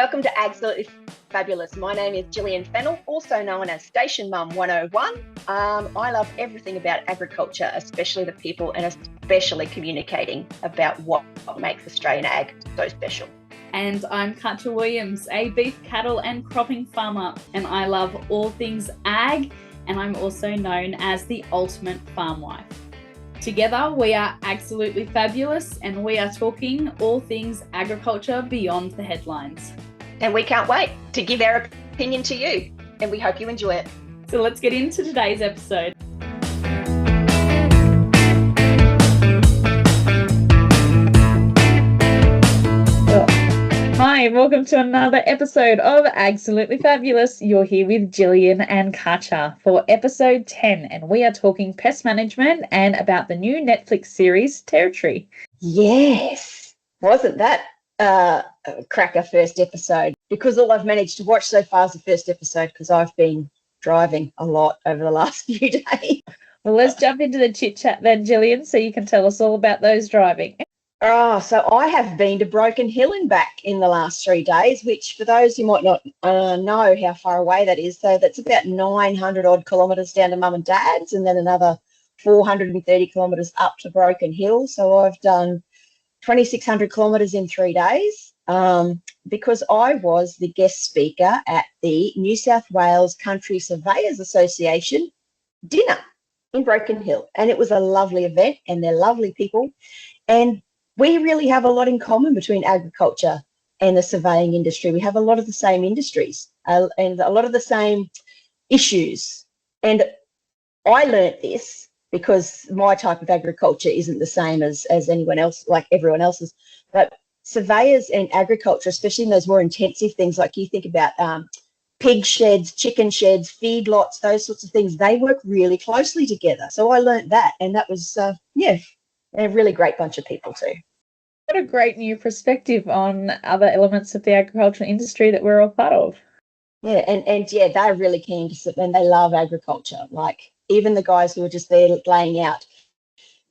welcome to Absolutely Fabulous. My name is Gillian Fennell, also known as Station Mum 101. I love everything about agriculture, especially the people and especially communicating about what makes Australian ag so special. And I'm Katja Williams, a beef, cattle and cropping farmer, and I love all things ag, and I'm also known as the ultimate farm wife. Together, we are Absolutely Fabulous, and we are talking all things agriculture beyond the headlines. And we can't wait to give our opinion to you, and we hope you enjoy it. So let's get into today's episode. Hi, welcome to another episode of Absolutely Fabulous. You're here with Gillian and Katja for episode 10, and we are talking pest management and about the new Netflix series, Territory. Yes. Wasn't that a cracker first episode? Because all I've managed to watch so far is the first episode because I've been driving a lot over the last few days. Well, let's jump into the chit-chat then, Gillian, so you can tell us all about those driving. Oh, so I have been to Broken Hill and back in the last 3 days, which for those who might not know how far away that is, so that's about 900 odd kilometres down to Mum and Dad's and then another 430 kilometres up to Broken Hill. So I've done 2,600 kilometres in 3 days because I was the guest speaker at the New South Wales Country Surveyors Association dinner in Broken Hill. And it was a lovely event and they're lovely people. And we really have a lot in common between agriculture and the surveying industry. We have a lot of the same industries and a lot of the same issues. And I learnt this because my type of agriculture isn't the same as anyone else, like everyone else's. But surveyors and agriculture, especially in those more intensive things, like you think about pig sheds, chicken sheds, feedlots, those sorts of things, they work really closely together. So I learnt that, and that was, a really great bunch of people too. What a great new perspective on other elements of the agricultural industry that we're all part of. Yeah, and they're really keen to, and they love agriculture. Like even the guys who are just there laying out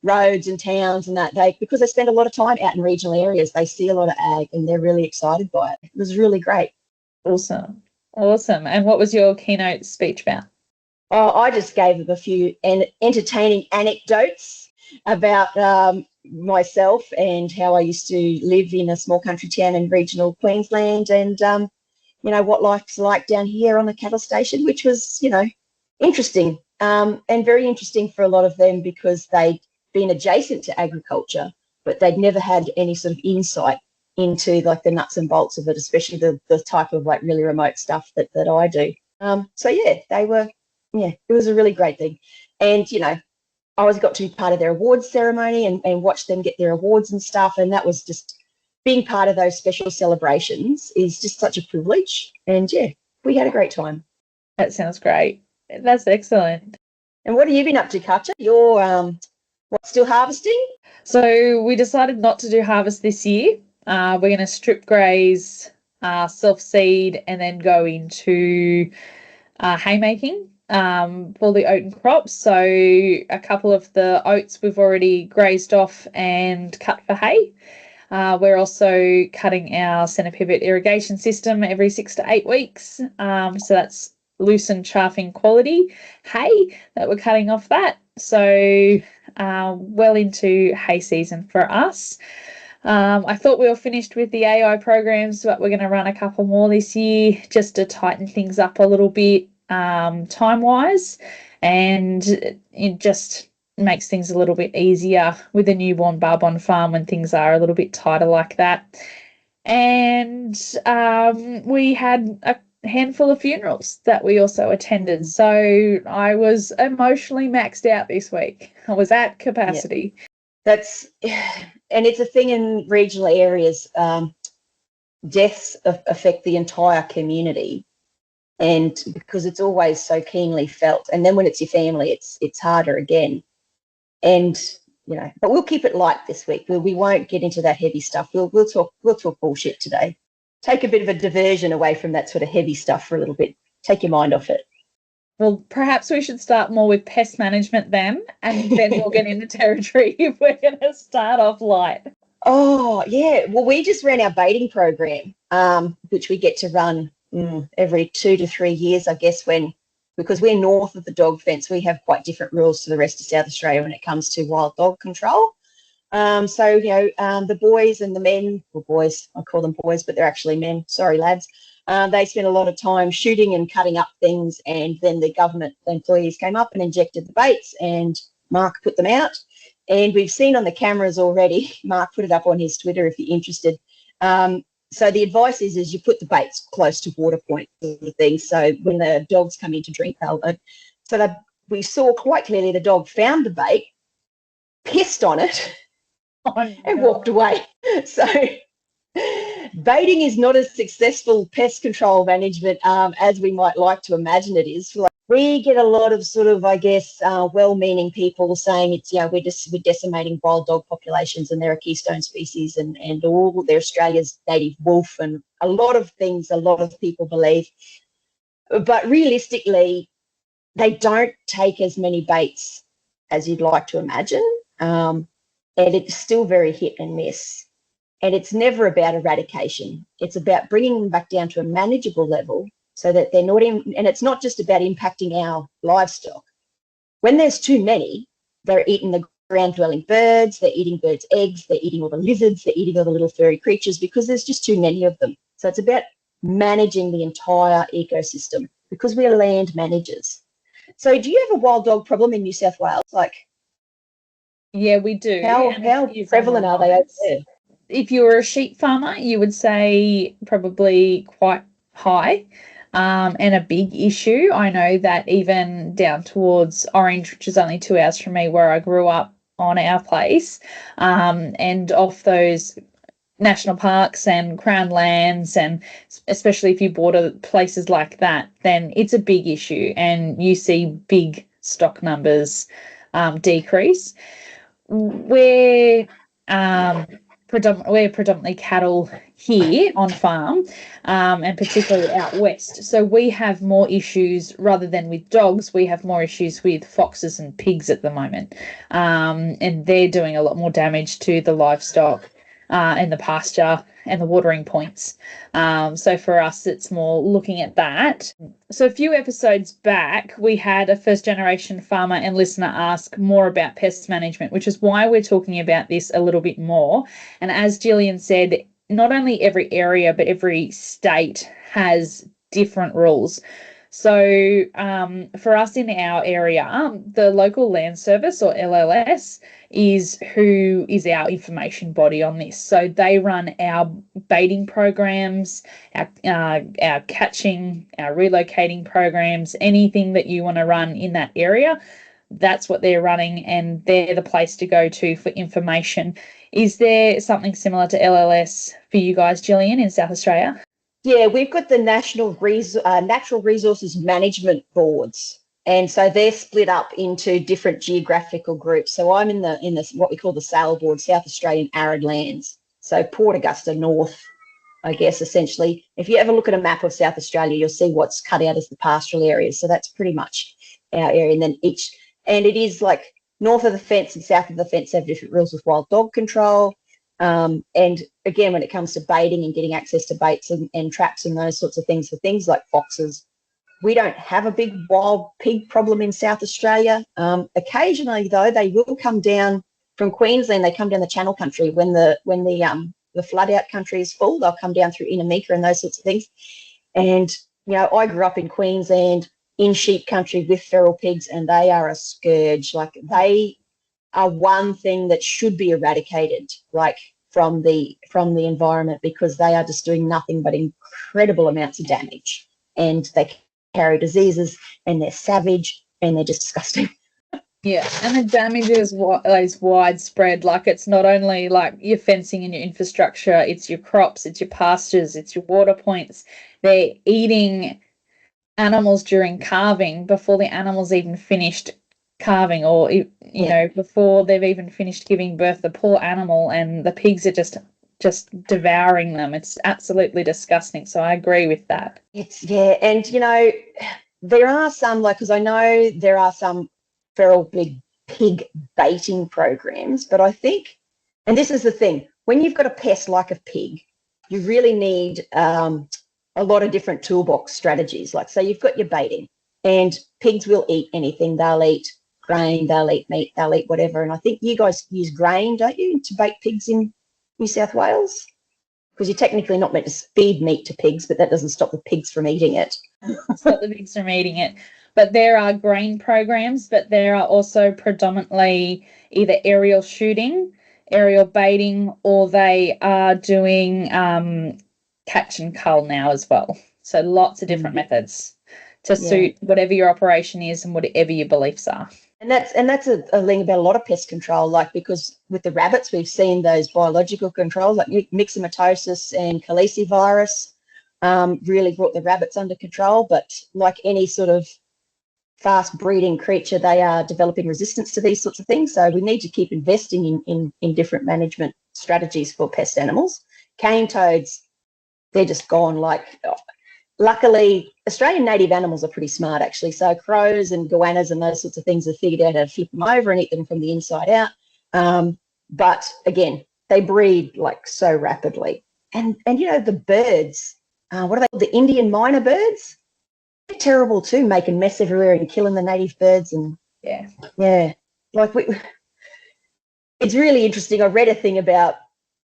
roads and towns and that, because they spend a lot of time out in regional areas, they see a lot of ag and they're really excited by it. It was really great. Awesome. And what was your keynote speech about? Oh, I just gave them a few entertaining anecdotes about myself and how I used to live in a small country town in regional Queensland and, what life's like down here on the cattle station, which was, interesting and very interesting for a lot of them because they'd been adjacent to agriculture, but they'd never had any sort of insight into like the nuts and bolts of it, especially the type of like really remote stuff that I do. It was a really great thing. And, I always got to be part of their awards ceremony and watch them get their awards and stuff. And that was just being part of those special celebrations is just such a privilege. And we had a great time. That sounds great. That's excellent. And what have you been up to, Katja? You're still harvesting? So we decided not to do harvest this year. We're going to strip graze, self-seed, and then go into haymaking. For the oat and crops. So a couple of the oats we've already grazed off and cut for hay. We're also cutting our centre pivot irrigation system every 6 to 8 weeks. So that's loose and chaffing quality hay that we're cutting off that. So well into hay season for us. I thought we were finished with the AI programs, but we're going to run a couple more this year just to tighten things up a little bit. Time-wise, and it just makes things a little bit easier with a newborn bub on farm when things are a little bit tighter like that. And we had a handful of funerals that we also attended. So I was emotionally maxed out this week. I was at capacity. Yeah. And it's a thing in regional areas. Deaths affect the entire community. And because it's always so keenly felt, and then when it's your family, it's harder again. And but we'll keep it light this week. We won't get into that heavy stuff. We'll talk bullshit today. Take a bit of a diversion away from that sort of heavy stuff for a little bit. Take your mind off it. Well, perhaps we should start more with pest management then, and then we'll get into territory if we're going to start off light. Oh, yeah. Well, we just ran our baiting program, which we get to run every 2 to 3 years, I guess, because we're north of the dog fence, we have quite different rules to the rest of South Australia when it comes to wild dog control. So, the boys and the men, well, boys, I call them boys, but they're actually men. Sorry, lads. They spent a lot of time shooting and cutting up things, and then the government employees came up and injected the baits, and Mark put them out. And we've seen on the cameras already, Mark put it up on his Twitter if you're interested. So the advice is you put the baits close to water point sort of thing. So when the dogs come in to drink, we saw quite clearly the dog found the bait, pissed on it, and walked away. So baiting is not as successful pest control management as we might like to imagine it is. Like, we get a lot of sort of, I guess, well-meaning people saying it's, we're decimating wild dog populations and they're a keystone species and all, they're Australia's native wolf and a lot of things a lot of people believe. But realistically, they don't take as many baits as you'd like to imagine. And it's still very hit and miss. And it's never about eradication. It's about bringing them back down to a manageable level so that they're not in, and it's not just about impacting our livestock. When there's too many, they're eating the ground-dwelling birds, they're eating birds' eggs, they're eating all the lizards, they're eating all the little furry creatures because there's just too many of them. So it's about managing the entire ecosystem because we're land managers. So do you have a wild dog problem in New South Wales? Like, Yeah, we do. how prevalent are they over there? If you were a sheep farmer, you would say probably quite high, and a big issue. I know that even down towards Orange, which is only 2 hours from me, where I grew up on our place, and off those national parks and crown lands, and especially if you border places like that, then it's a big issue and you see big stock numbers decrease. We're predominantly cattle here on farm, and particularly out west. So we have more issues rather than with dogs. We have more issues with foxes and pigs at the moment, and they're doing a lot more damage to the livestock and the pasture and the watering points. So for us, it's more looking at that. So a few episodes back, we had a first-generation farmer and listener ask more about pest management, which is why we're talking about this a little bit more. And as Gillian said, not only every area, but every state has different rules. So for us in our area, the local land service, or LLS, is who is our information body on this. So they run our baiting programs, our catching, our relocating programs, anything that you want to run in that area. That's what they're running, and they're the place to go to for information. Is there something similar to LLS for you guys, Gillian, in South Australia? Yeah, we've got the Natural Resources Management Boards, and so they're split up into different geographical groups. So I'm in the what we call the SAIL board, South Australian Arid Lands. So Port Augusta North, I guess, essentially. If you ever look at a map of South Australia, you'll see what's cut out as the pastoral areas. So that's pretty much our area. And then and it is like north of the fence and south of the fence have different rules with wild dog control. And again, when it comes to baiting and getting access to baits and traps and those sorts of things for things like foxes, we don't have a big wild pig problem in South Australia. Occasionally, though, they will come down from Queensland. They come down the Channel Country when the flood out country is full. They'll come down through Inamika and those sorts of things. And I grew up in Queensland in sheep country with feral pigs, and they are a scourge. Like, they are one thing that should be eradicated, like from the environment, because they are just doing nothing but incredible amounts of damage, and they carry diseases, and they're savage, and they're just disgusting. Yeah, and the damage is widespread. Like, it's not only like your fencing and your infrastructure, it's your crops, it's your pastures, it's your water points. They're eating animals during calving before the animal's even finished calving, or before they've even finished giving birth. The poor animal, and the pigs are just devouring them. It's absolutely disgusting. So I agree with that. And there are some, like, because I know there are some feral pig baiting programs, but I think, and this is the thing, when you've got a pest like a pig, you really need a lot of different toolbox strategies. Like, say you've got your baiting, and pigs will eat anything. They'll eat grain, they'll eat meat, they'll eat whatever. And I think you guys use grain, don't you, to bait pigs in New South Wales? Because you're technically not meant to feed meat to pigs, but that doesn't stop the pigs from eating it. Stop the pigs from eating it. But there are grain programs, but there are also predominantly either aerial shooting, aerial baiting, or they are doing catch and cull now as well. So lots of different methods to suit whatever your operation is and whatever your beliefs are. And that's a thing about a lot of pest control, like, because with the rabbits, we've seen those biological controls like myxomatosis and calicivirus really brought the rabbits under control. But like any sort of fast breeding creature, they are developing resistance to these sorts of things. So we need to keep investing in different management strategies for pest animals. Cane toads, they're just gone. Like, luckily, Australian native animals are pretty smart, actually. So crows and goannas and those sorts of things have figured out how to flip them over and eat them from the inside out. But again, they breed like so rapidly. And you know, the birds, what are they called? The Indian minor birds? They're terrible too, making mess everywhere and killing the native birds. And like it's really interesting. I read a thing about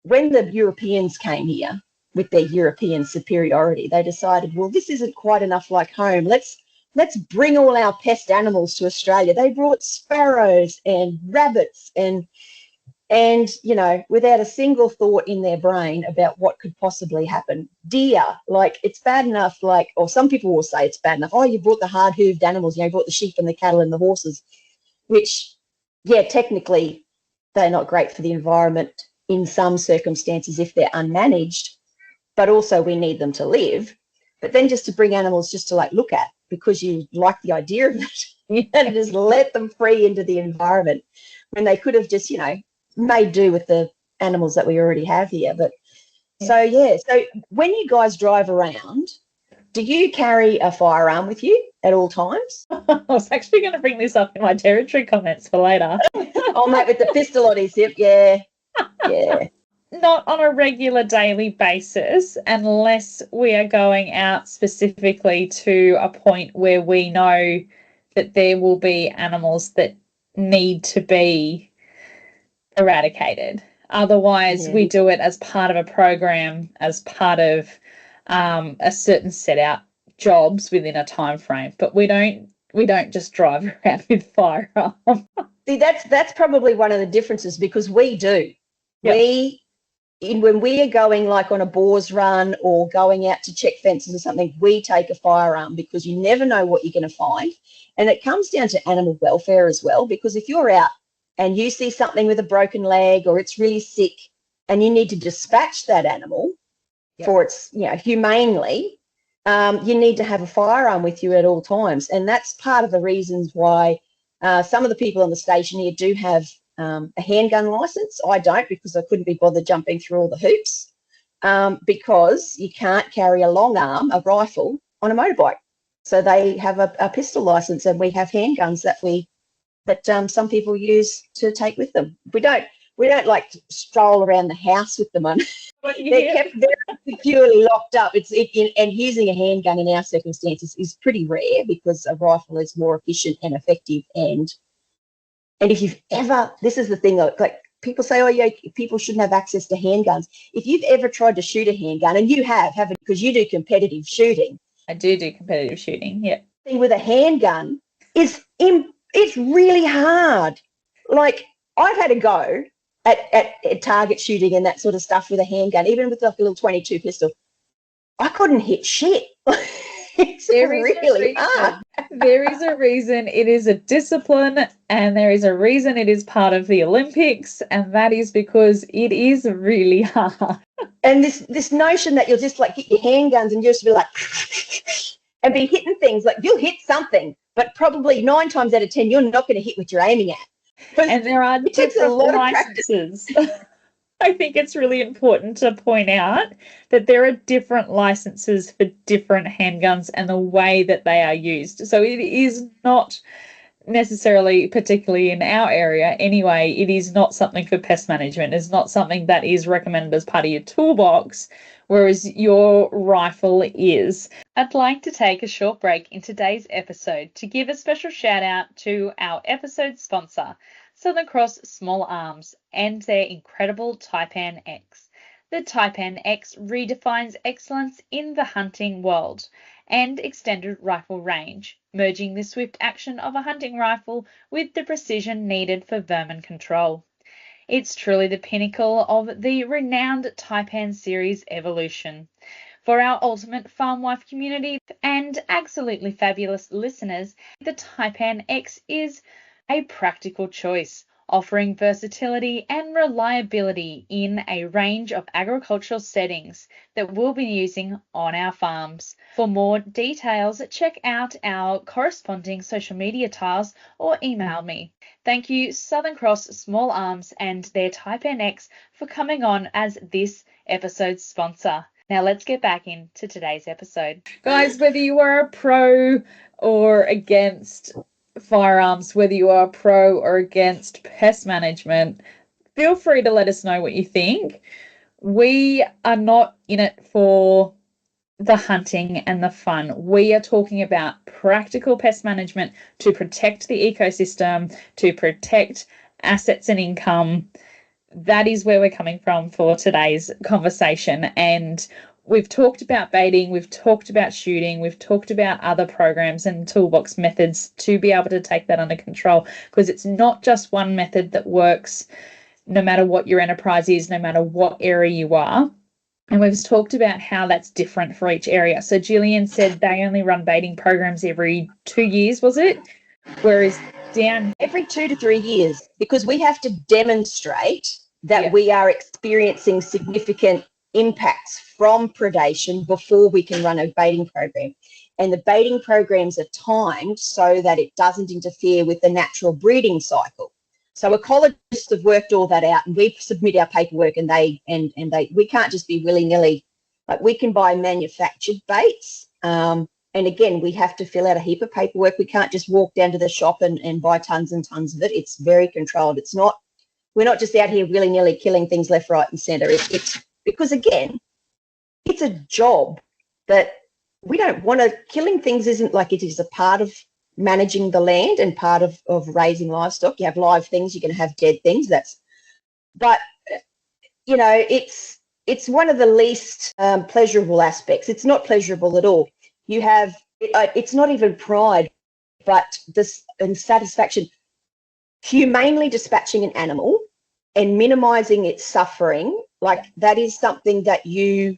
when the Europeans came here with their European superiority, they decided, well, this isn't quite enough like home. Let's bring all our pest animals to Australia. They brought sparrows and rabbits and you know, without a single thought in their brain about what could possibly happen. Deer, like, it's bad enough, like, or some people will say it's bad enough. Oh, you brought the hard-hooved animals, you know, you brought the sheep and the cattle and the horses, which, yeah, technically they're not great for the environment in some circumstances if they're unmanaged, but also we need them to live. But then just to bring animals just to like look at because you like the idea of it and just let them free into the environment when they could have just, you know, made do with the animals that we already have here. But so when you guys drive around, do you carry a firearm with you at all times? I was actually going to bring this up in my territory comments for later. Oh, mate, with the pistol on his hip, yeah. Not on a regular daily basis unless we are going out specifically to a point where we know that there will be animals that need to be eradicated. Otherwise, we do it as part of a program, as part of a certain set out jobs within a time frame. But we don't just drive around with firearms. See, that's probably one of the differences because we do. Yep. When we are going like on a boar's run or going out to check fences or something, we take a firearm because you never know what you're going to find. And it comes down to animal welfare as well, because if you're out and you see something with a broken leg or it's really sick and you need to dispatch that animal for its, you know, humanely, you need to have a firearm with you at all times. And that's part of the reasons why some of the people on the station here do have a handgun license. I don't, because I couldn't be bothered jumping through all the hoops, because you can't carry a long arm, a rifle, on a motorbike. So they have a pistol license, and we have handguns that some people use to take with them. We don't like stroll around the house with them on. They're kept very securely locked up. And using a handgun in our circumstances is pretty rare because a rifle is more efficient and effective. And if you've ever, this is the thing, like people say, oh yeah, people shouldn't have access to handguns. If you've ever tried to shoot a handgun, and you haven't, because you do competitive shooting. I do competitive shooting, yeah. The thing with a handgun is it's really hard. Like, I've had a go at target shooting and that sort of stuff with a handgun, even with like a little 22 pistol. I couldn't hit shit. It's really hard. There is a reason it is a discipline, and there is a reason it is part of the Olympics, and that is because it is really hard. And this notion that you'll just like get your handguns and just be like and be hitting things, like you'll hit something, but probably 9 times out of 10 you're not going to hit what you're aiming at. And there are different licenses. I think it's really important to point out that there are different licenses for different handguns and the way that they are used. So it is not necessarily, particularly in our area anyway, it is not something for pest management. It's not something that is recommended as part of your toolbox, whereas your rifle is. I'd like to take a short break in today's episode to give a special shout out to our episode sponsor, Southern Cross Small Arms, and their incredible Taipan X. The Taipan X redefines excellence in the hunting world and extended rifle range, merging the swift action of a hunting rifle with the precision needed for vermin control. It's truly the pinnacle of the renowned Taipan series evolution. For our ultimate farm wife community and absolutely fabulous listeners, the Taipan X is a practical choice, offering versatility and reliability in a range of agricultural settings that we'll be using on our farms. For more details, check out our corresponding social media tiles or email me. Thank you, Southern Cross Small Arms and their Taipan X, for coming on as this episode's sponsor. Now let's get back into today's episode. Guys, whether you are a pro or against firearms, whether you are pro or against pest management, feel free to let us know what you think. We are not in it for the hunting and the fun. We are talking about practical pest management to protect the ecosystem, to protect assets and income. That is where we're coming from for today's conversation. And we've talked about baiting, we've talked about shooting, we've talked about other programs and toolbox methods to be able to take that under control, because it's not just one method that works no matter what your enterprise is, no matter what area you are. And we've talked about how that's different for each area. So Gillian said they only run baiting programs every 2 years, was it? Whereas down every 2 to 3 years, because we have to demonstrate that we are experiencing significant impacts from predation before we can run a baiting program. And the baiting programs are timed so that it doesn't interfere with the natural breeding cycle. So ecologists have worked all that out, and we submit our paperwork, and we can't just be willy-nilly. Like, we can buy manufactured baits. And again, we have to fill out a heap of paperwork. We can't just walk down to the shop and buy tons and tons of it. It's very controlled. We're not just out here willy-nilly killing things left, right, and centre. It's because, again, it's a job that we don't want to. Killing things isn't like it is a part of managing the land and part of raising livestock. You have live things, you're going to have dead things. But it's one of the least pleasurable aspects. It's not pleasurable at all. You have it's not even pride, but this and satisfaction. Humanely dispatching an animal and minimizing its suffering, like, that is something that you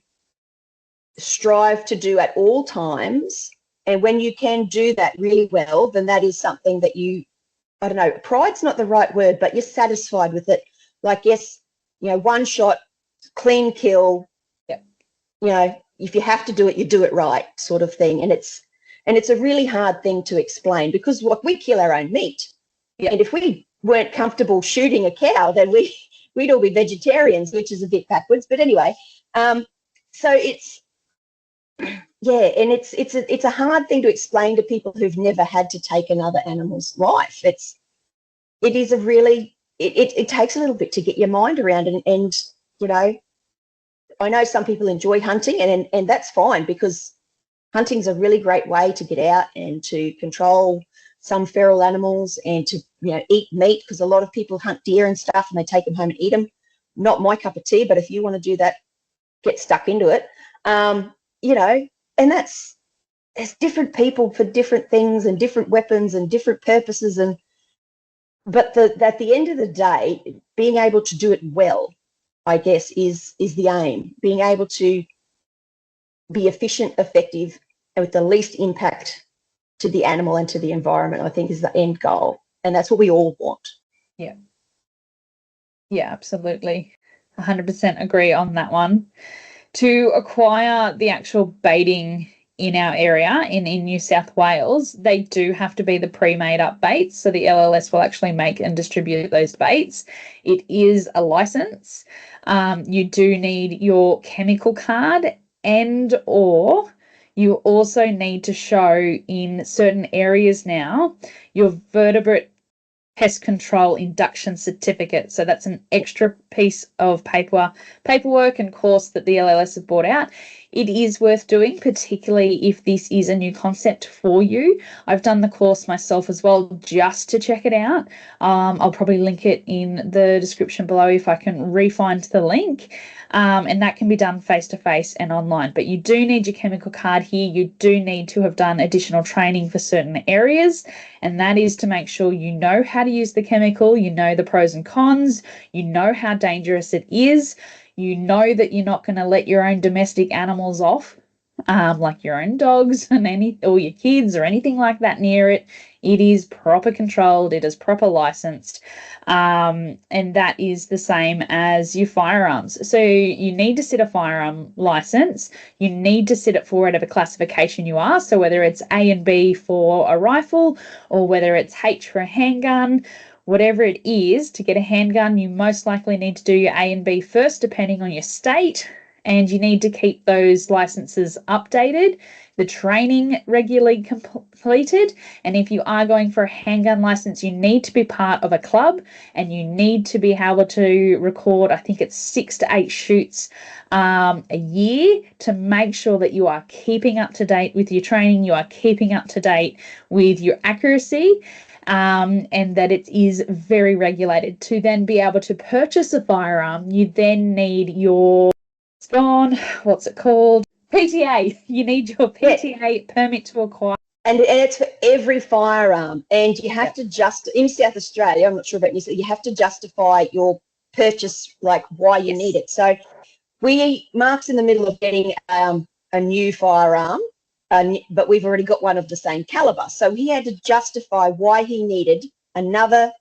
strive to do at all times. And when you can do that really well, then that is something that I don't know, pride's not the right word, but you're satisfied with it. Like, yes, one shot, clean kill. If you have to do it, you do it right, sort of thing. And it's a really hard thing to explain, because we kill our own meat. And if we weren't comfortable shooting a cow, then we'd all be vegetarians, which is a bit backwards. But anyway, so it's and it's a hard thing to explain to people who've never had to take another animal's life. It is a really it takes a little bit to get your mind around, and I know some people enjoy hunting, and that's fine, because hunting's a really great way to get out and to control some feral animals and to eat meat, because a lot of people hunt deer and stuff and they take them home and eat them. Not my cup of tea, but if you want to do that, get stuck into it. And there's different people for different things and different weapons and different purposes, but at the end of the day, being able to do it well, I guess, is the aim. Being able to be efficient, effective, and with the least impact to the animal and to the environment, I think, is the end goal. And that's what we all want. Yeah, absolutely. 100% agree on that one. To acquire the actual baiting in our area, in New South Wales, they do have to be the pre-made up baits. So the LLS will actually make and distribute those baits. It is a license. You do need your chemical card, and or you also need to show in certain areas now your vertebrate pest control induction certificate. So that's an extra piece of paperwork and course that the LLS have brought out. It is worth doing, particularly if this is a new concept for you. I've done the course myself as well, just to check it out. I'll probably link it in the description below if I can re-find the link. And that can be done face-to-face and online. But you do need your chemical card here. You do need to have done additional training for certain areas, and that is to make sure you know how to use the chemical, you know the pros and cons, you know how dangerous it is, you know that you're not going to let your own domestic animals off, like your own dogs or your kids or anything like that near it. It is proper controlled, it is proper licensed, and that is the same as your firearms. So you need to sit a firearm license, you need to sit it for whatever classification you are, so whether it's A and B for a rifle or whether it's H for a handgun, whatever it is. To get a handgun, you most likely need to do your A and B first, depending on your state, and you need to keep those licenses updated, the training regularly completed. And if you are going for a handgun license, you need to be part of a club, and you need to be able to record, I think it's 6 to 8 shoots a year, to make sure that you are keeping up to date with your training, you are keeping up to date with your accuracy, and that it is very regulated. To then be able to purchase a firearm, you then need your what's it called? PTA. You need your PTA permit to acquire. And it's for every firearm. And you have to in South Australia, I'm not sure about New Zealand, you have to justify your purchase, like why you need it. So Mark's in the middle of getting a new firearm, but we've already got one of the same caliber. So he had to justify why he needed another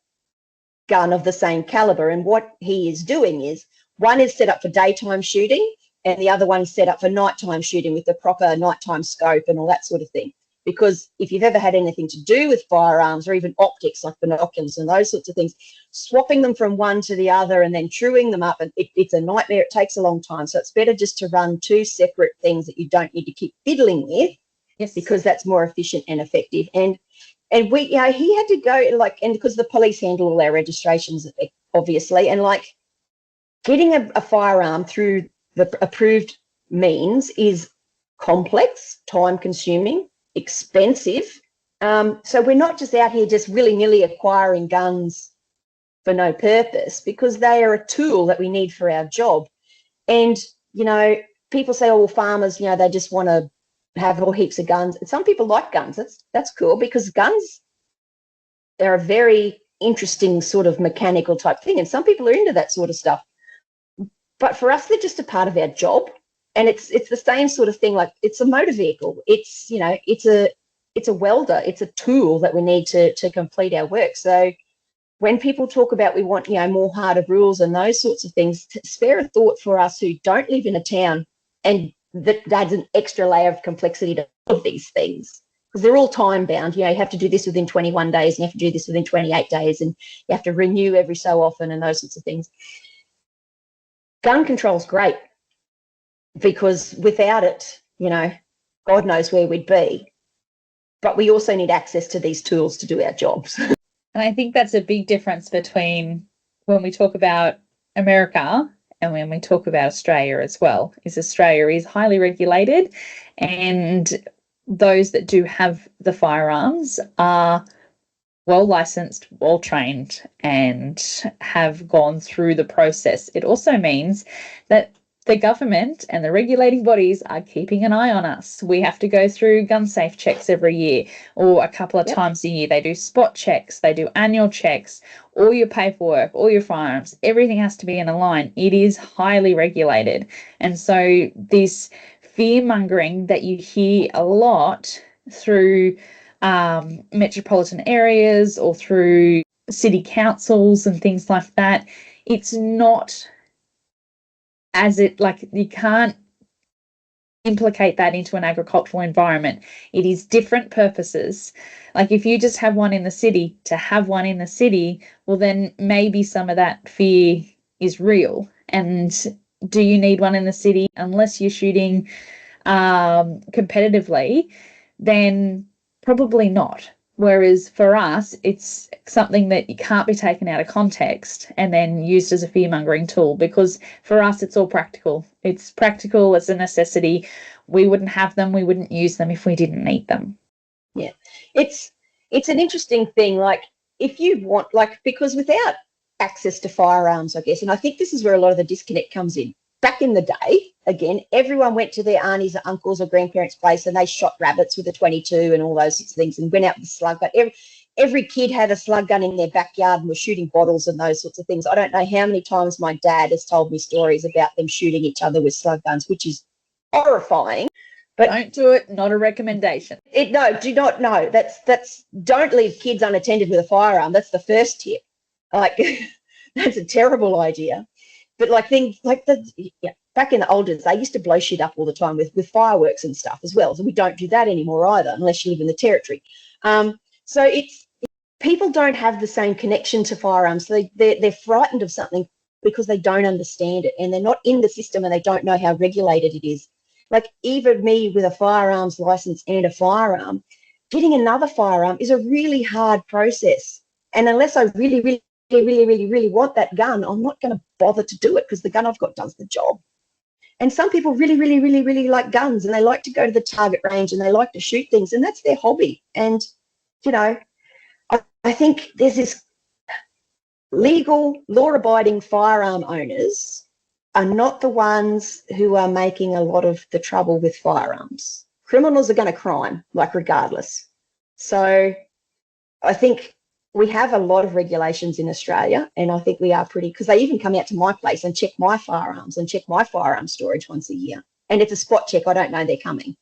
gun of the same caliber. And what he is doing is, one is set up for daytime shooting, and the other one is set up for nighttime shooting with the proper nighttime scope and all that sort of thing. Because if you've ever had anything to do with firearms or even optics like binoculars and those sorts of things, swapping them from one to the other and then truing them up, and it's a nightmare. It takes a long time. So it's better just to run two separate things that you don't need to keep fiddling with, because that's more efficient and effective. And we, he had to go and because the police handle all our registrations, obviously, and getting a firearm through the approved means is complex, time-consuming, expensive. So we're not just out here just willy-nilly acquiring guns for no purpose, because they are a tool that we need for our job. And, people say, oh, well, farmers, they just want to have all heaps of guns. And some people like guns. That's cool, because guns, they're a very interesting sort of mechanical type thing. And some people are into that sort of stuff. But for us, they're just a part of our job. And it's the same sort of thing. Like, it's a motor vehicle. It's, it's a welder. It's a tool that we need to complete our work. So when people talk about we want, more harder rules and those sorts of things, spare a thought for us who don't live in a town, and that adds an extra layer of complexity to all of these things, because they're all time bound. You have to do this within 21 days, and you have to do this within 28 days, and you have to renew every so often, and those sorts of things. Gun control's great, because without it, God knows where we'd be. But we also need access to these tools to do our jobs. And I think that's a big difference between when we talk about America and when we talk about Australia as well, is Australia is highly regulated, and those that do have the firearms are well licensed, well trained, and have gone through the process. It also means that the government and the regulating bodies are keeping an eye on us. We have to go through gun safe checks every year, or a couple of times a year. They do spot checks, they do annual checks, all your paperwork, all your firearms, everything has to be in a line. It is highly regulated. And so this fear mongering that you hear a lot through metropolitan areas or through city councils and things like that, it's not you can't implicate that into an agricultural environment. It is different purposes. Like, if you just have one in the city to have one in the city, well, then maybe some of that fear is real. And do you need one in the city? Unless you're shooting competitively, then probably not. Whereas for us, it's something that you can't be taken out of context and then used as a fear-mongering tool, because for us, it's all practical. It's practical. It's a necessity. We wouldn't have them. We wouldn't use them if we didn't need them. Yeah. It's an interesting thing. Like, if you want, like, because without access to firearms, I guess, and I think this is where a lot of the disconnect comes in. Back in the day, again, everyone went to their aunties or uncles or grandparents' place and they shot rabbits with a 22 and all those sorts of things and went out with a slug gun. Every kid had a slug gun in their backyard and was shooting bottles and those sorts of things. I don't know how many times my dad has told me stories about them shooting each other with slug guns, which is horrifying. But don't do it. Not a recommendation. No, do not. No, that's don't leave kids unattended with a firearm. That's the first tip. Like, that's a terrible idea. But like things like back in the old days, they used to blow shit up all the time with fireworks and stuff as well. So we don't do that anymore either, unless you live in the territory. So it's people don't have the same connection to firearms. So they're frightened of something because they don't understand it and they're not in the system and they don't know how regulated it is. Like, even me with a firearms license and a firearm, getting another firearm is a really hard process. And unless I really want that gun, I'm not going to bother to do it because the gun I've got does the job. And some people really like guns and they like to go to the target range and they like to shoot things, and that's their hobby. And, you know, I think there's this legal, law-abiding firearm owners are not the ones who are making a lot of the trouble with firearms. Criminals are going to crime, like, regardless. So I think we have a lot of regulations in Australia, and I think we are pretty, because they even come out to my place and check my firearms and check my firearm storage once a year. And it's a spot check. I don't know they're coming.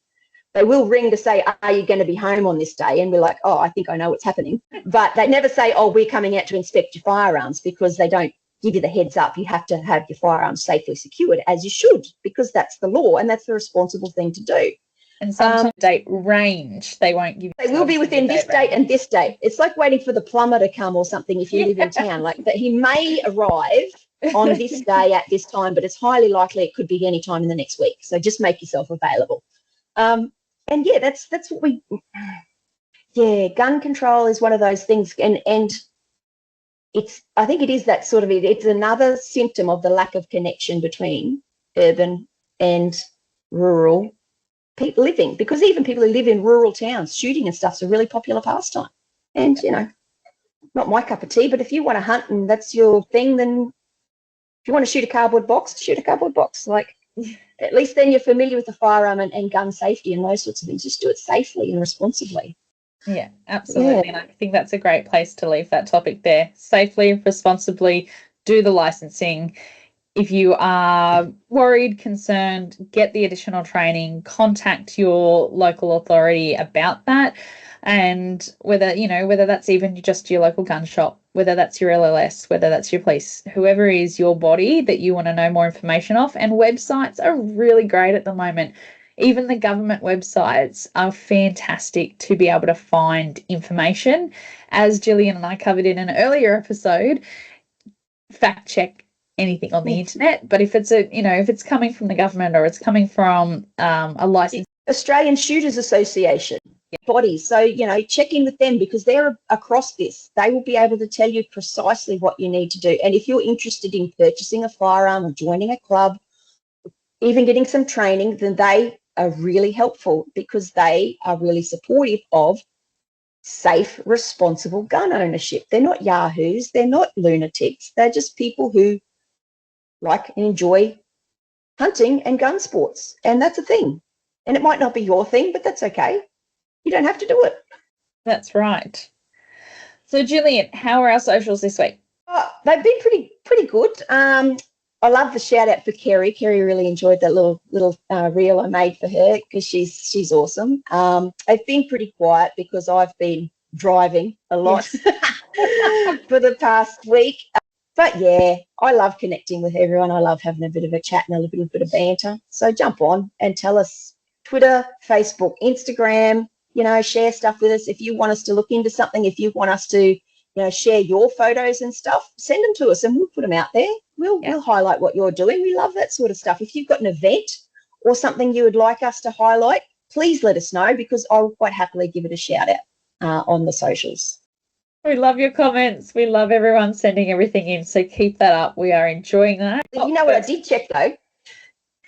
They will ring to say, are you going to be home on this day? And we're like, oh, I think I know what's happening. But they never say, oh, we're coming out to inspect your firearms, because they don't give you the heads up. You have to have your firearms safely secured, as you should, because that's the law and that's the responsible thing to do. And sometimes date range, they won't give. They will be within this date and this date. It's like waiting for the plumber to come or something if you live in town. Like, that he may arrive on this day at this time, but it's highly likely it could be any time in the next week. So just make yourself available. And yeah, that's what we. Yeah, gun control is one of those things, and I think it is that sort of, it's another symptom of the lack of connection between urban and rural people living, because even people who live in rural towns, shooting and stuff's a really popular pastime. And, you know, not my cup of tea, but if you want to hunt and that's your thing, then if you want to shoot a cardboard box, shoot a cardboard box. Like, at least then you're familiar with the firearm and gun safety and those sorts of things. Just do it safely and responsibly. Yeah, absolutely. Yeah. And I think that's a great place to leave that topic there. Safely, responsibly, do the licensing. If you are worried, concerned, get the additional training, contact your local authority about that. And whether that's even just your local gun shop, whether that's your LLS, whether that's your police, whoever is your body that you want to know more information of. And websites are really great at the moment. Even the government websites are fantastic to be able to find information. As Gillian and I covered in an earlier episode, fact check anything on the internet. But if it's coming from the government or it's coming from a license, Australian Shooters Association bodies, so check in with them, because they're across this. They will be able to tell you precisely what you need to do. And if you're interested in purchasing a firearm or joining a club, even getting some training, then they are really helpful, because they are really supportive of safe, responsible gun ownership. They're not yahoos, they're not lunatics, they're just people who like and enjoy hunting and gun sports, and that's a thing. And it might not be your thing, but that's okay. You don't have to do it. That's right. So, Gillian, how are our socials this week? They've been pretty good. I love the shout out for Kerry. Kerry really enjoyed that little reel I made for her, because she's awesome. I've been pretty quiet because I've been driving a lot for the past week. But yeah, I love connecting with everyone. I love having a bit of a chat and a little bit of banter. So jump on and tell us. Twitter, Facebook, Instagram, share stuff with us. If you want us to look into something, if you want us to, share your photos and stuff, send them to us and we'll put them out there. We'll highlight what you're doing. We love that sort of stuff. If you've got an event or something you would like us to highlight, please let us know, because I'll quite happily give it a shout out on the socials. We love your comments. We love everyone sending everything in. So keep that up. We are enjoying that. You know what I did check though?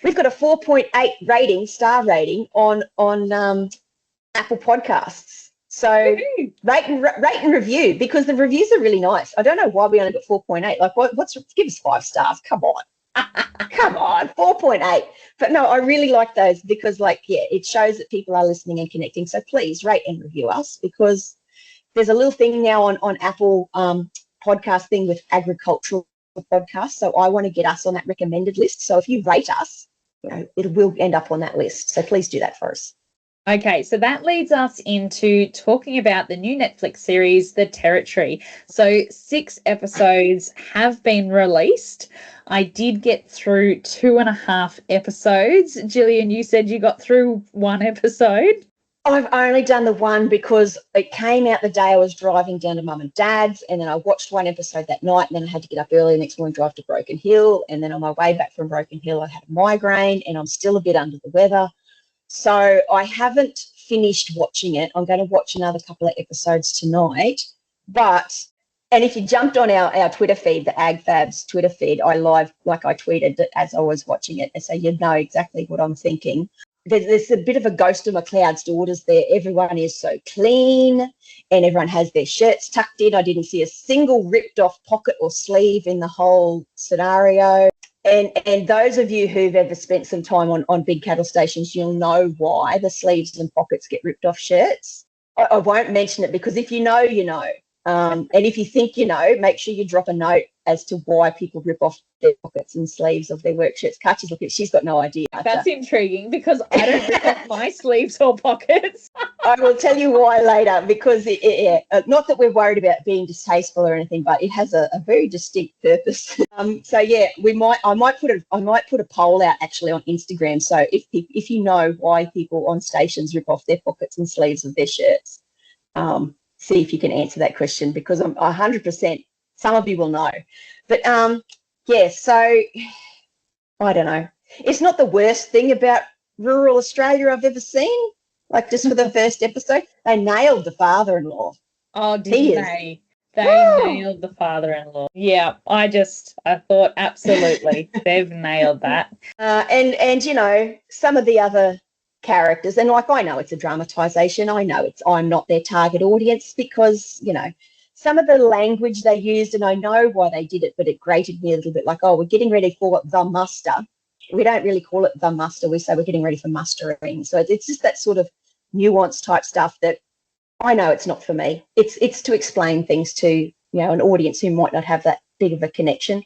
We've got a 4.8 star rating on Apple Podcasts. So rate and review, because the reviews are really nice. I don't know why we only got 4.8. Like, give us 5 stars. Come on. Come on, 4.8. But no, I really like those because, like, yeah, it shows that people are listening and connecting. So please rate and review us, because there's a little thing now on Apple podcast thing with agricultural podcasts. So I want to get us on that recommended list. So if you rate us, it will end up on that list. So please do that for us. Okay, so that leads us into talking about the new Netflix series, The Territory. So 6 episodes have been released. I did get through 2.5 episodes. Gillian, you said you got through 1 episode. I've only done the one because it came out the day I was driving down to Mum and Dad's, and then I watched 1 episode that night, and then I had to get up early the next morning, drive to Broken Hill, and then on my way back from Broken Hill I had a migraine, and I'm still a bit under the weather. So I haven't finished watching it. I'm going to watch another couple of episodes tonight. And if you jumped on our Twitter feed, the Ag Fabs Twitter feed, I tweeted it as I was watching it, so you know exactly what I'm thinking. There's a bit of a Ghost of McLeod's daughters there. Everyone is so clean and everyone has their shirts tucked in. I didn't see a single ripped off pocket or sleeve in the whole scenario. And those of you who've ever spent some time on big cattle stations, you'll know why the sleeves and pockets get ripped off shirts. I won't mention it, because if you know, you know. And if you think you know, make sure you drop a note as to why people rip off their pockets and sleeves of their work shirts. Katja's looking, she's got no idea. That's intriguing, because I don't rip off my sleeves or pockets. I will tell you why later, because not that we're worried about being distasteful or anything, but it has a very distinct purpose. So yeah, I might put a poll out actually on Instagram. So if you know why people on stations rip off their pockets and sleeves of their shirts, see if you can answer that question, because I'm 100%. Some of you will know, but so I don't know. It's not the worst thing about rural Australia I've ever seen. Like, just for the first episode, they nailed the father-in-law. Oh, did they? They nailed the father-in-law. Yeah, I thought absolutely they've nailed that. And you know, some of the other characters, and like, I know it's a dramatization. I know I'm not their target audience, because, you know, some of the language they used, and I know why they did it, but it grated me a little bit. Like, oh, we're getting ready for the muster. We don't really call it the muster. We say we're getting ready for mustering. So it's just that sort of nuance type stuff that I know it's not for me. It's to explain things to, you know, an audience who might not have that big of a connection.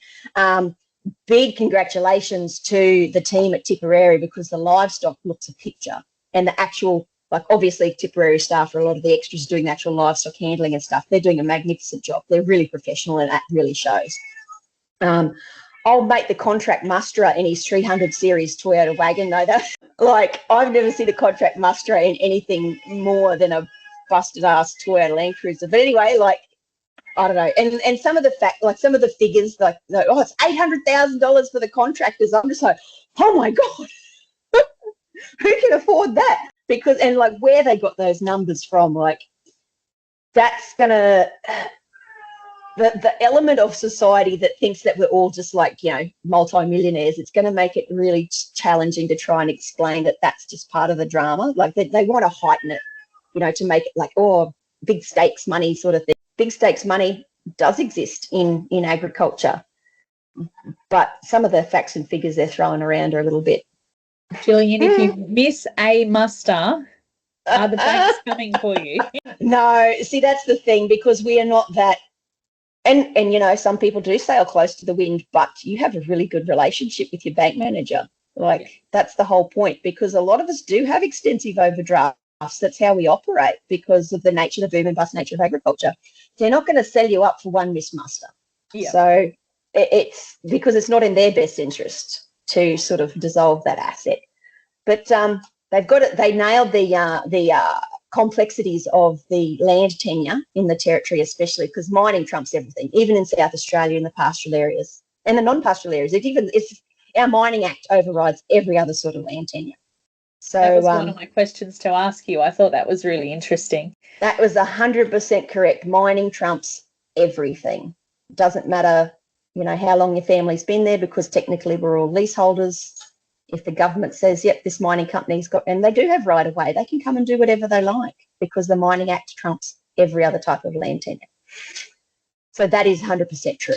Big congratulations to the team at Tipperary, because the livestock looks a picture, and the actual, like, obviously Tipperary staff are a lot of the extras doing the actual livestock handling and stuff. They're doing a magnificent job. They're really professional, and that really shows. I'll make the contract musterer in his 300 series Toyota wagon, though. Like, I've never seen a contract musterer in anything more than a busted ass Toyota Land Cruiser. But anyway, like, I don't know. And some of some of the figures, like oh, it's $800,000 for the contractors. I'm just like, oh my God, who can afford that? Because, and like, where they got those numbers from, like, that's gonna, the element of society that thinks that we're all just, like, you know, multimillionaires, it's going to make it really challenging to try and explain that that's just part of the drama. Like, they want to heighten it, you know, to make it like, oh, big stakes money sort of thing. Big stakes money does exist in agriculture, but some of the facts and figures they're throwing around are a little bit. Gillian, if you miss a muster, are the banks coming for you? No, see, that's the thing, because we are not that. And you know, some people do sail close to the wind, but you have a really good relationship with your bank manager. Like, that's the whole point, because a lot of us do have extensive overdrafts. That's how we operate, because of the nature, the boom and bust nature of agriculture. They're not going to sell you up for one mismuster. Yeah. So it's because it's not in their best interest to sort of dissolve that asset. But they've got it. They nailed the complexities of the land tenure in the territory, especially because mining trumps everything, even in South Australia in the pastoral areas and the non-pastoral areas. our Mining Act overrides every other sort of land tenure. So that was one of my questions to ask you. I thought that was really interesting. That was 100% correct. Mining trumps everything. Doesn't matter, how long your family's been there, because technically we're all leaseholders. If the government says, yep, this mining company's got, and they do have right of way, they can come and do whatever they like, because the Mining Act trumps every other type of land tenure. So that is 100% true.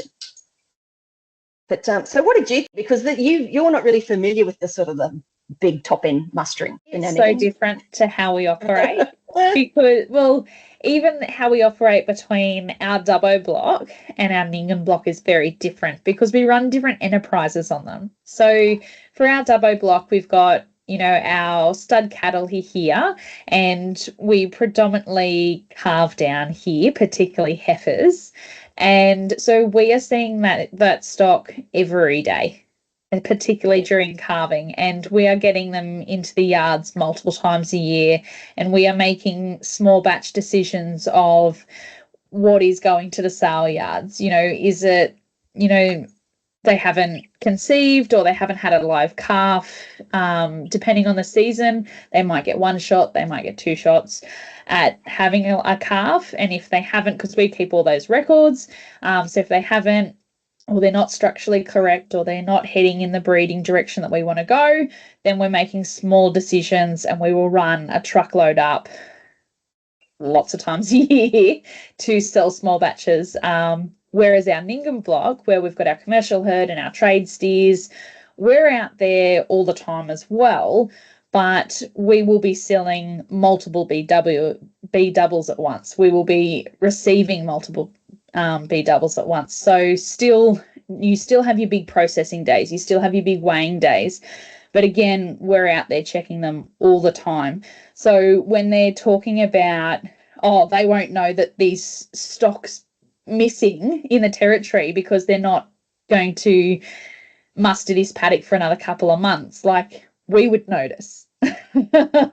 But so what did you think? Because you're not really familiar with the sort of the big top end mustering. It's so different to how we operate. Because, well, even how we operate between our Dubbo block and our Ningen block is very different, because we run different enterprises on them. So for our Dubbo block, we've got, our stud cattle here, and we predominantly carve down here, particularly heifers. And so we are seeing that stock every day, and particularly during calving, and we are getting them into the yards multiple times a year, and we are making small batch decisions of what is going to the sale yards. Is it, they haven't conceived, or they haven't had a live calf. Depending on the season, they might get one shot, they might get two shots at having a calf. And if they haven't, because we keep all those records, so if they haven't, or they're not structurally correct, or they're not heading in the breeding direction that we want to go, then we're making small decisions, and we will run a truckload up lots of times a year to sell small batches. Whereas our Ningen block, where we've got our commercial herd and our trade steers, we're out there all the time as well, but we will be selling multiple B doubles at once. We will be receiving multiple B doubles at once. So you still have your big processing days, you still have your big weighing days, but again, we're out there checking them all the time. So when they're talking about, they won't know that these stocks missing in the territory because they're not going to muster this paddock for another couple of months, like, we would notice.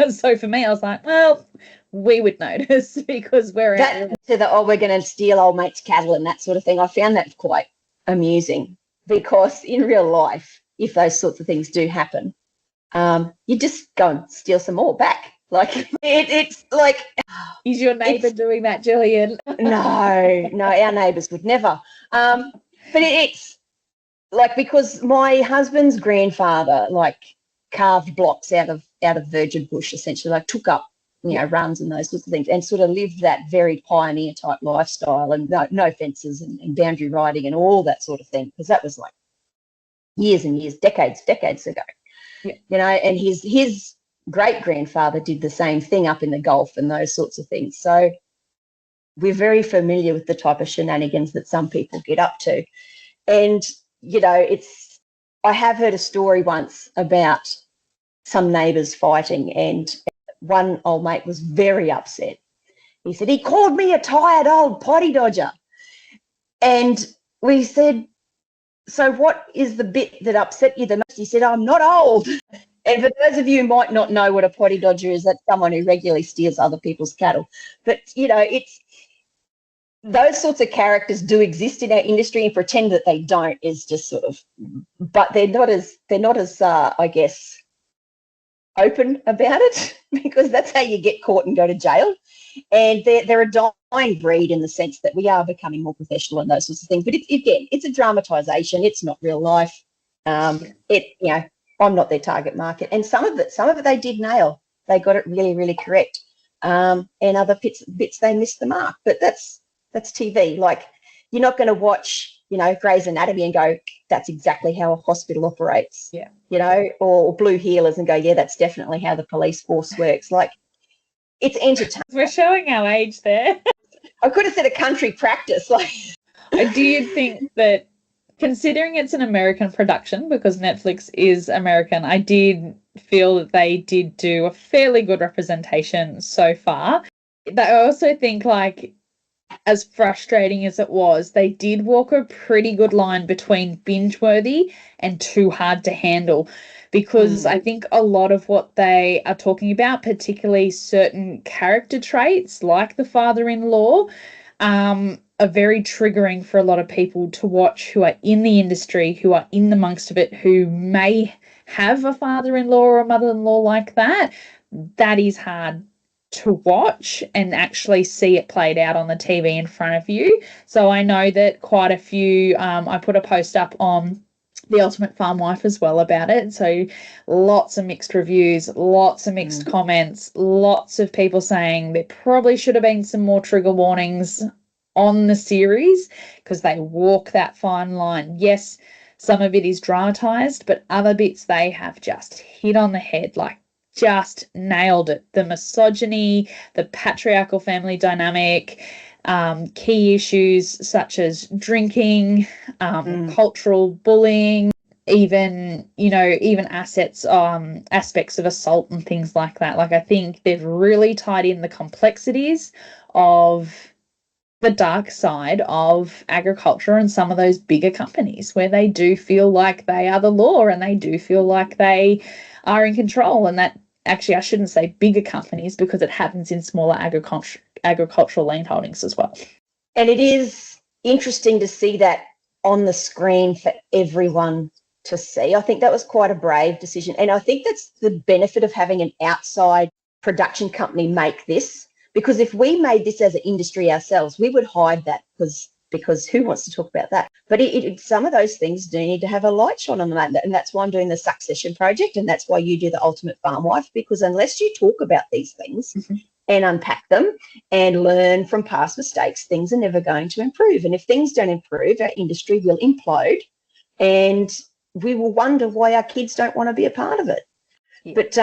So for me, I was like, well, we would notice, because we're we're going to steal old mate's cattle and that sort of thing. I found that quite amusing, because in real life, if those sorts of things do happen, you just go and steal some more back. Like, it's like, is your neighbour doing that, Gillian? No, our neighbours would never. But it's like, because my husband's grandfather carved blocks out of virgin bush, essentially, took up runs and those sorts of things, and sort of lived that very pioneer type lifestyle, and no fences and boundary riding and all that sort of thing, because that was like years and years, decades ago. Yeah. And his great grandfather did the same thing up in the Gulf and those sorts of things. So we're very familiar with the type of shenanigans that some people get up to. And I have heard a story once about some neighbours fighting, and one old mate was very upset. He said, he called me a tired old potty dodger. And we said, so what is the bit that upset you the most? He said, I'm not old. And for those of you who might not know what a potty dodger is, that's someone who regularly steals other people's cattle. But, it's those sorts of characters do exist in our industry, and pretend that they don't is just sort of, but they're not as I guess, open about it, because that's how you get caught and go to jail. And they're a dying breed, in the sense that we are becoming more professional and those sorts of things. But it's a dramatization. It's not real life. I'm not their target market. And some of it they did nail. They got it really, really correct. And other bits they missed the mark. But that's TV. Like, you're not going to watch, Grey's Anatomy and go, that's exactly how a hospital operates. Yeah. Or Blue Heelers and go, yeah, that's definitely how the police force works. Like, it's entertaining. We're showing our age there. I could have said a country practice. Like, I do think that, considering it's an American production, because Netflix is American, I did feel that they did do a fairly good representation so far. I also think, as frustrating as it was, they did walk a pretty good line between binge-worthy and too hard to handle, because I think a lot of what they are talking about, particularly certain character traits like the father-in-law, are very triggering for a lot of people to watch who are in the industry, who are in the amongst of it, who may have a father-in-law or a mother-in-law like that. That is hard to watch and actually see it played out on the TV in front of you. So I know that quite a few, I put a post up on the Ultimate Farm Wife as well about it. So lots of mixed reviews, lots of mixed comments, lots of people saying there probably should have been some more trigger warnings on the series because they walk that fine line. Yes, some of it is dramatized, but other bits they have just hit on the head, like just nailed it. The misogyny, the patriarchal family dynamic, key issues such as drinking, cultural bullying, even aspects of assault and things like that. Like, I think they've really tied in the complexities of the dark side of agriculture and some of those bigger companies where they do feel like they are the law and they do feel like they are in control. And that, actually, I shouldn't say bigger companies because it happens in smaller agricultural land holdings as well. And it is interesting to see that on the screen for everyone to see. I think that was quite a brave decision. And I think that's the benefit of having an outside production company make this. Because if we made this as an industry ourselves, we would hide that because who wants to talk about that? But some of those things do need to have a light shone on them. And that's why I'm doing the Succession Project. And that's why you do the Ultimate Farm Wife, because unless you talk about these things and unpack them and learn from past mistakes, things are never going to improve. And if things don't improve, our industry will implode and we will wonder why our kids don't want to be a part of it. Yeah. But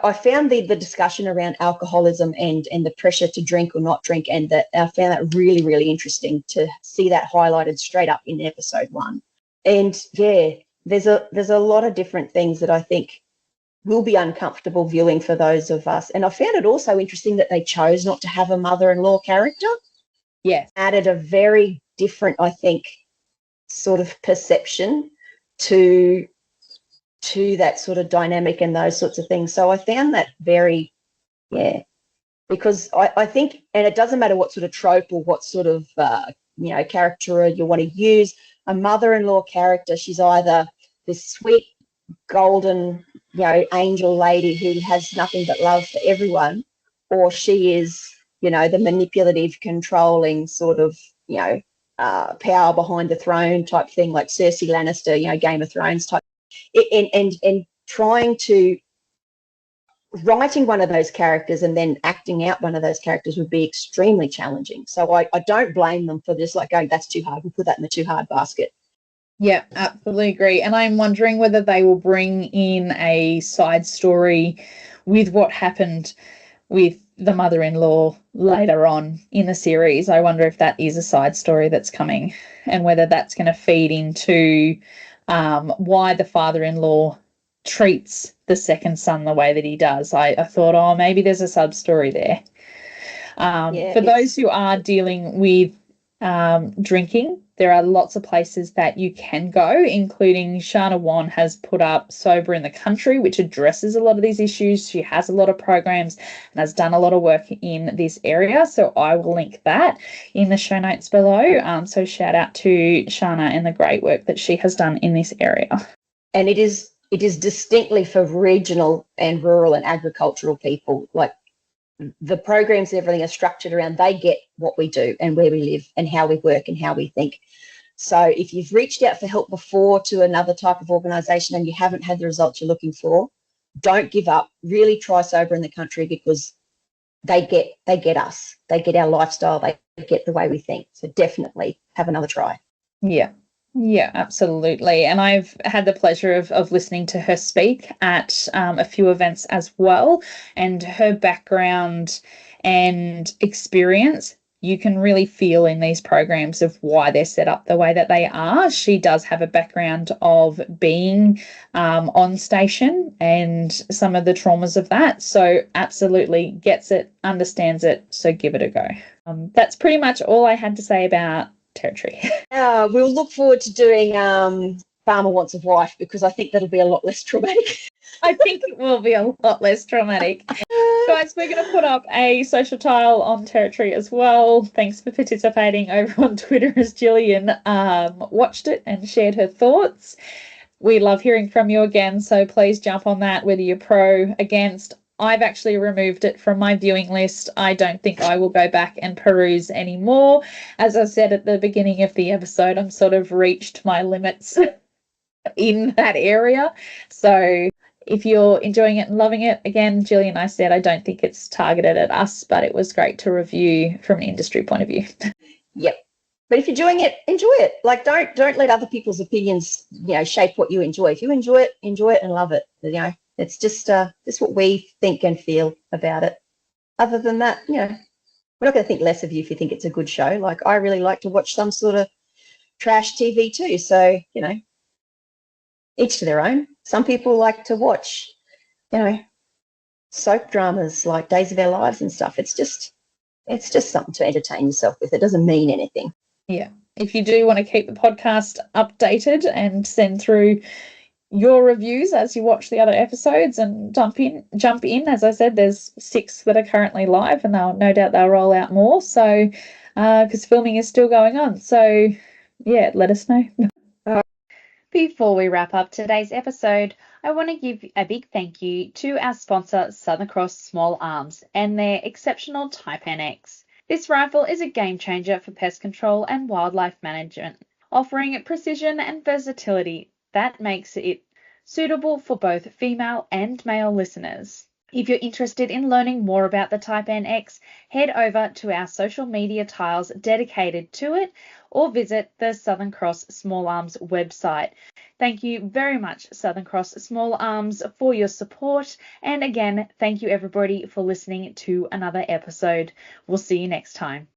I found the discussion around alcoholism and the pressure to drink or not drink, and that I found that really, really interesting to see that highlighted straight up in episode 1. And yeah, there's a lot of different things that I think will be uncomfortable viewing for those of us. And I found it also interesting that they chose not to have a mother-in-law character. Yeah, added a very different, I think, sort of perception to that sort of dynamic and those sorts of things. So I found that very, because I think, and it doesn't matter what sort of trope or what sort of, character you want to use, a mother-in-law character, she's either this sweet, golden, angel lady who has nothing but love for everyone, or she is, the manipulative, controlling sort of, power behind the throne type thing, like Cersei Lannister, Game of Thrones type. And trying to writing one of those characters and then acting out one of those characters would be extremely challenging. So I don't blame them for just like going, that's too hard, we'll put that in the too hard basket. Yeah, absolutely agree. And I'm wondering whether they will bring in a side story with what happened with the mother-in-law later on in the series. I wonder if that is a side story that's coming and whether that's going to feed into why the father-in-law treats the second son the way that he does. I thought, maybe there's a sub-story there. For those who are dealing with drinking, there are lots of places that you can go, including Shana Wan has put up Sober in the Country, which addresses a lot of these issues. She has a lot of programs and has done a lot of work in this area. So I will link that in the show notes below. So shout out to Shana and the great work that she has done in this area. And it is distinctly for regional and rural and agricultural people. Like, the programs and everything are structured around, they get what we do and where we live and how we work and how we think. So if you've reached out for help before to another type of organisation and you haven't had the results you're looking for, don't give up. Really try Sober in the Country, because they get us. They get our lifestyle. They get the way we think. So definitely have another try. Yeah, absolutely. And I've had the pleasure of listening to her speak at a few events as well. And her background and experience, you can really feel in these programs of why they're set up the way that they are. She does have a background of being on station and some of the traumas of that. So absolutely gets it, understands it. So give it a go. That's pretty much all I had to say about Territory. We'll look forward to doing Farmer Wants a Wife, because I think that'll be a lot less traumatic. I think it will be a lot less traumatic. Guys, we're going to put up a social tile on Territory as well. Thanks for participating over on Twitter as Gillian watched it and shared her thoughts. We love hearing from you again, so please jump on that, whether you're pro, against. I've actually removed it from my viewing list. I don't think I will go back and peruse anymore. As I said at the beginning of the episode, I'm sort of reached my limits in that area. So if you're enjoying it and loving it, again, Gillian and I said, I don't think it's targeted at us, but it was great to review from an industry point of view. Yep. But if you're doing it, enjoy it. Like, don't let other people's opinions, shape what you enjoy. If you enjoy it and love it. It's just what we think and feel about it. Other than that, we're not going to think less of you if you think it's a good show. Like, I really like to watch some sort of trash TV too. So, each to their own. Some people like to watch, soap dramas like Days of Our Lives and stuff. It's just something to entertain yourself with. It doesn't mean anything. Yeah. If you do want to keep the podcast updated and send through your reviews as you watch the other episodes and jump in. As I said, there's 6 that are currently live, and no doubt they'll roll out more. So, because filming is still going on. So, yeah, let us know. Before we wrap up today's episode, I want to give a big thank you to our sponsor, Southern Cross Small Arms, and their exceptional Type NX. This rifle is a game changer for pest control and wildlife management, offering precision and versatility that makes it suitable for both female and male listeners. If you're interested in learning more about the Type NX, head over to our social media tiles dedicated to it or visit the Southern Cross Small Arms website. Thank you very much, Southern Cross Small Arms, for your support. And again, thank you everybody for listening to another episode. We'll see you next time.